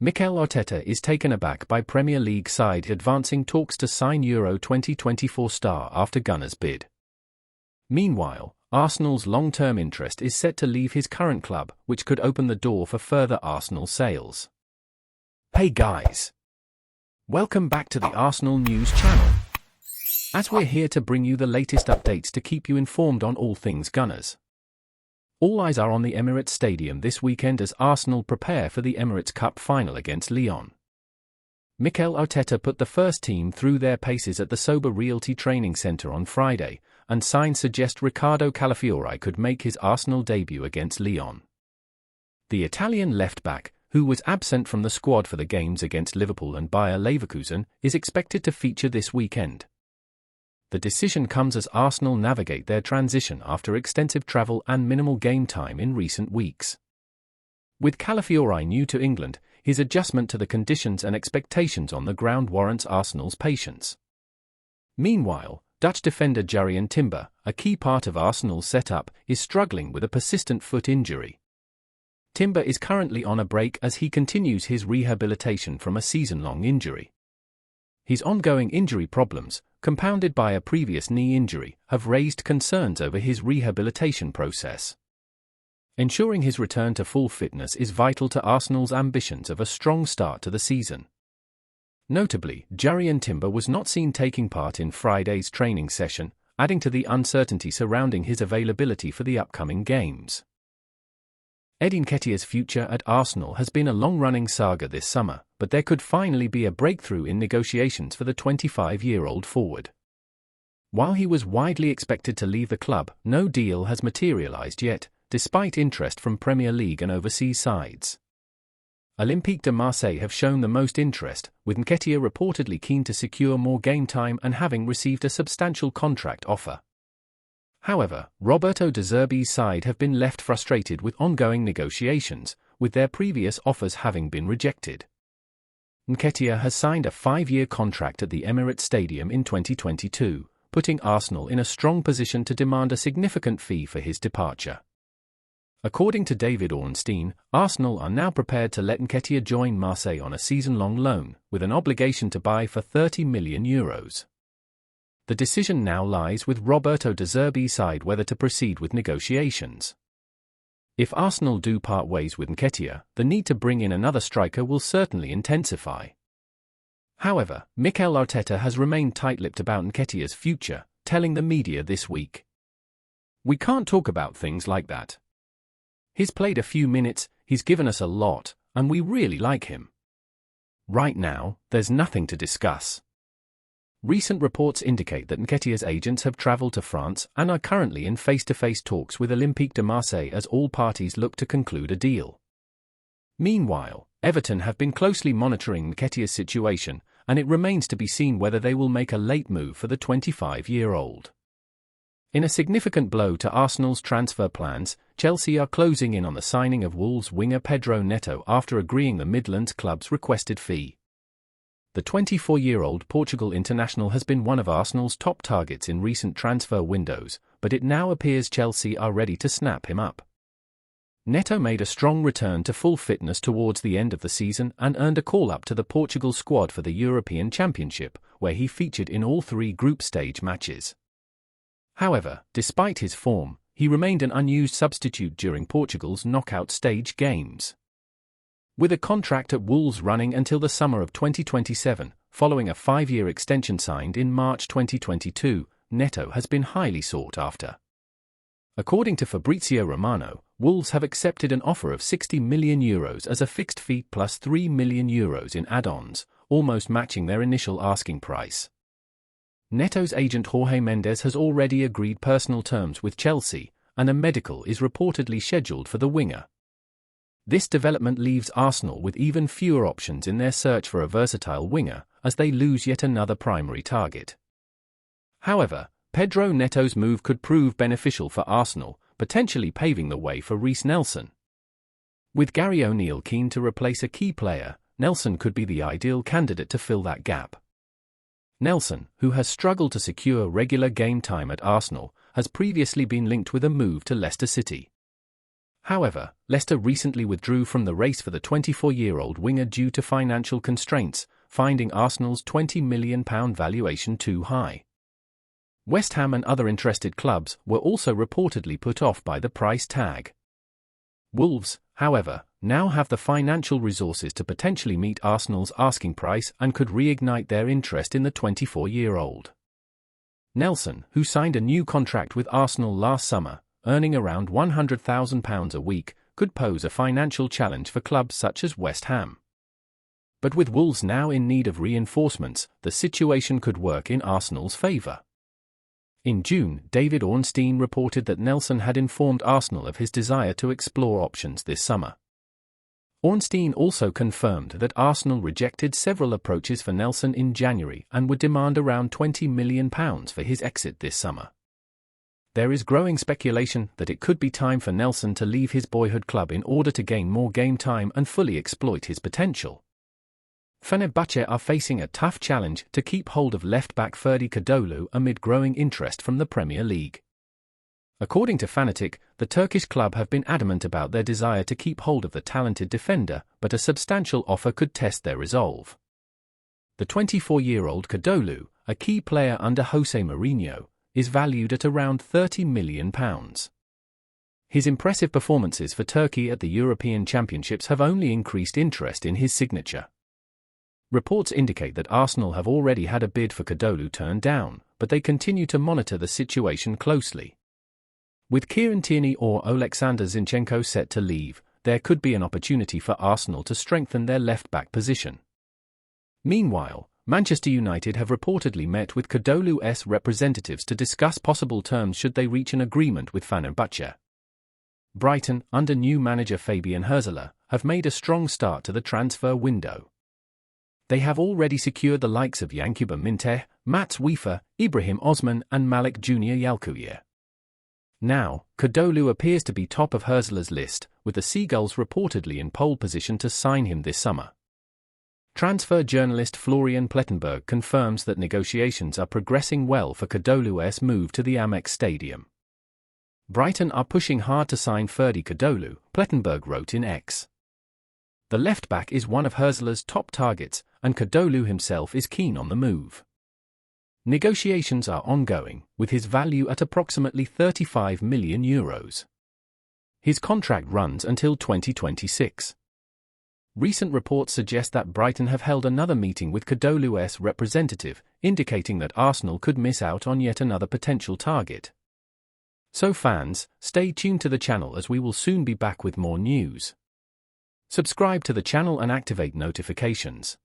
Mikel Arteta is taken aback by Premier League side advancing talks to sign Euro 2024 star after Gunners bid. Meanwhile, Arsenal's long-term interest is set to leave his current club, which could open the door for further Arsenal sales. Hey guys! Welcome back to the Arsenal News channel. As we're here to bring you the latest updates to keep you informed on all things Gunners. All eyes are on the Emirates Stadium this weekend as Arsenal prepare for the Emirates Cup final against Lyon. Mikel Arteta put the first team through their paces at the Sober Realty Training Centre on Friday, and signs suggest Riccardo Calafiori could make his Arsenal debut against Lyon. The Italian left-back, who was absent from the squad for the games against Liverpool and Bayer Leverkusen, is expected to feature this weekend. The decision comes as Arsenal navigate their transition after extensive travel and minimal game time in recent weeks. With Calafiori new to England, his adjustment to the conditions and expectations on the ground warrants Arsenal's patience. Meanwhile, Dutch defender Jurrien Timber, a key part of Arsenal's setup, is struggling with a persistent foot injury. Timber is currently on a break as he continues his rehabilitation from a season-long injury. His ongoing injury problems, compounded by a previous knee injury, have raised concerns over his rehabilitation process. Ensuring his return to full fitness is vital to Arsenal's ambitions of a strong start to the season. Notably, Jurrien Timber was not seen taking part in Friday's training session, adding to the uncertainty surrounding his availability for the upcoming games. Eddie Nketiah's future at Arsenal has been a long-running saga this summer, but there could finally be a breakthrough in negotiations for the 25-year-old forward. While he was widely expected to leave the club, no deal has materialized yet, despite interest from Premier League and overseas sides. Olympique de Marseille have shown the most interest, with Nketiah reportedly keen to secure more game time and having received a substantial contract offer. However, Roberto De Zerbi's side have been left frustrated with ongoing negotiations, with their previous offers having been rejected. Nketiah has signed a 5-year contract at the Emirates Stadium in 2022, putting Arsenal in a strong position to demand a significant fee for his departure. According to David Ornstein, Arsenal are now prepared to let Nketiah join Marseille on a season-long loan, with an obligation to buy for €30 million. The decision now lies with Roberto De Zerbi's side whether to proceed with negotiations. If Arsenal do part ways with Nketiah, the need to bring in another striker will certainly intensify. However, Mikel Arteta has remained tight-lipped about Nketiah's future, telling the media this week, "We can't talk about things like that. He's played a few minutes, he's given us a lot, and we really like him. Right now, there's nothing to discuss." Recent reports indicate that Nketiah's agents have traveled to France and are currently in face-to-face talks with Olympique de Marseille as all parties look to conclude a deal. Meanwhile, Everton have been closely monitoring Nketiah's situation, and it remains to be seen whether they will make a late move for the 25-year-old. In a significant blow to Arsenal's transfer plans, Chelsea are closing in on the signing of Wolves winger Pedro Neto after agreeing the Midlands club's requested fee. The 24-year-old Portugal international has been one of Arsenal's top targets in recent transfer windows, but it now appears Chelsea are ready to snap him up. Neto made a strong return to full fitness towards the end of the season and earned a call-up to the Portugal squad for the European Championship, where he featured in all 3 group stage matches. However, despite his form, he remained an unused substitute during Portugal's knockout stage games. With a contract at Wolves running until the summer of 2027, following a 5-year extension signed in March 2022, Neto has been highly sought after. According to Fabrizio Romano, Wolves have accepted an offer of €60 million as a fixed fee plus €3 million in add-ons, almost matching their initial asking price. Neto's agent Jorge Mendes has already agreed personal terms with Chelsea, and a medical is reportedly scheduled for the winger. This development leaves Arsenal with even fewer options in their search for a versatile winger, as they lose yet another primary target. However, Pedro Neto's move could prove beneficial for Arsenal, potentially paving the way for Reiss Nelson. With Gary O'Neill keen to replace a key player, Nelson could be the ideal candidate to fill that gap. Nelson, who has struggled to secure regular game time at Arsenal, has previously been linked with a move to Leicester City. However, Leicester recently withdrew from the race for the 24-year-old winger due to financial constraints, finding Arsenal's £20 million valuation too high. West Ham and other interested clubs were also reportedly put off by the price tag. Wolves, however, now have the financial resources to potentially meet Arsenal's asking price and could reignite their interest in the 24-year-old. Nelson, who signed a new contract with Arsenal last summer, earning around £100,000 a week, could pose a financial challenge for clubs such as West Ham. But with Wolves now in need of reinforcements, the situation could work in Arsenal's favour. In June, David Ornstein reported that Nelson had informed Arsenal of his desire to explore options this summer. Ornstein also confirmed that Arsenal rejected several approaches for Nelson in January and would demand around £20 million for his exit this summer. There is growing speculation that it could be time for Nelson to leave his boyhood club in order to gain more game time and fully exploit his potential. Fenerbahce are facing a tough challenge to keep hold of left-back Ferdi Kadıoğlu amid growing interest from the Premier League. According to Fanatic, the Turkish club have been adamant about their desire to keep hold of the talented defender, but a substantial offer could test their resolve. The 24-year-old Kadıoğlu, a key player under Jose Mourinho, is valued at around £30 million. His impressive performances for Turkey at the European Championships have only increased interest in his signature. Reports indicate that Arsenal have already had a bid for Kadıoğlu turned down, but they continue to monitor the situation closely. With Kieran Tierney or Oleksandr Zinchenko set to leave, there could be an opportunity for Arsenal to strengthen their left-back position. Meanwhile, Manchester United have reportedly met with Kadıoğlu's representatives to discuss possible terms should they reach an agreement with Fenerbahce. Brighton, under new manager Fabian Hürzeler, have made a strong start to the transfer window. They have already secured the likes of Yankuba Minteh, Mats Wiefer, Ibrahim Osman and Malik Junior Yalkouyer. Now, Kadıoğlu appears to be top of Hürzeler's list, with the Seagulls reportedly in pole position to sign him this summer. Transfer journalist Florian Plettenberg confirms that negotiations are progressing well for Kadıoğlu's move to the Amex Stadium. Brighton are pushing hard to sign Ferdi Kadıoğlu, Plettenberg wrote in X. The left-back is one of Hürzeler's top targets, and Kadıoğlu himself is keen on the move. Negotiations are ongoing, with his value at approximately €35 million. His contract runs until 2026. Recent reports suggest that Brighton have held another meeting with Kadıoğlu's representative, indicating that Arsenal could miss out on yet another potential target. So fans, stay tuned to the channel as we will soon be back with more news. Subscribe to the channel and activate notifications.